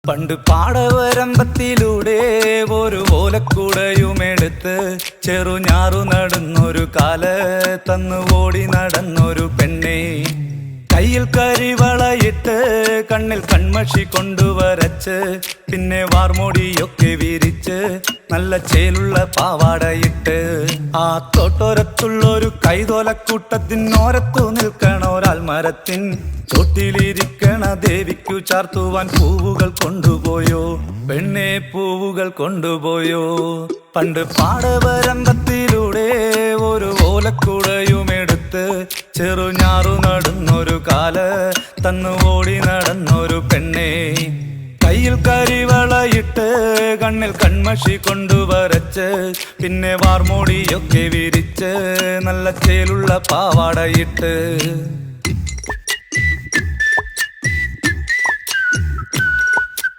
പണ്ട് പാടവരമ്പത്തിലൂടെ ഒരു ഓലക്കുടയുമെടുത്ത് ചെറുഞാറു നടന്നൊരു കാല തന്നു ഓടി നടന്നൊരു പെണ്ണെ, കയ്യിൽ കരിവളയിട്ട് കണ്ണിൽ കൺമഷി കൊണ്ടുവരച്ച് പിന്നെ വാർമോടിയൊക്കെ വിരിച്ച് നല്ല ചേലുള്ള പാവാടയിട്ട് ആ തോട്ടോരത്തുള്ളൊരു കൈതോലക്കൂട്ടത്തിനോരത്തു നിൽക്കണ ഒരാൾ മരത്തിൻ ചോട്ടിലിരിക്കണ ദേവിക്കു ചാർത്തുവാൻ പൂവുകൾ കൊണ്ടുപോയോ പെണ്ണെ, പൂവുകൾ കൊണ്ടുപോയോ. പണ്ട് പാടവരമ്പത്തിലൂടെ ഒരു ഓലക്കുടയുമെടുത്ത് ചെറുഞാറു നടന്നൊരു കാല തന്നു ഓടി നടന്നൊരു പെണ്ണെ, കയ്യിൽ കരിവളയിട്ട് കണ്ണിൽ കൺമഷി കൊണ്ടുവരച്ച് പിന്നെ വാർമോടിയൊക്കെ വിരിച്ച് നല്ല ചേലുള്ള പാവാടയിട്ട്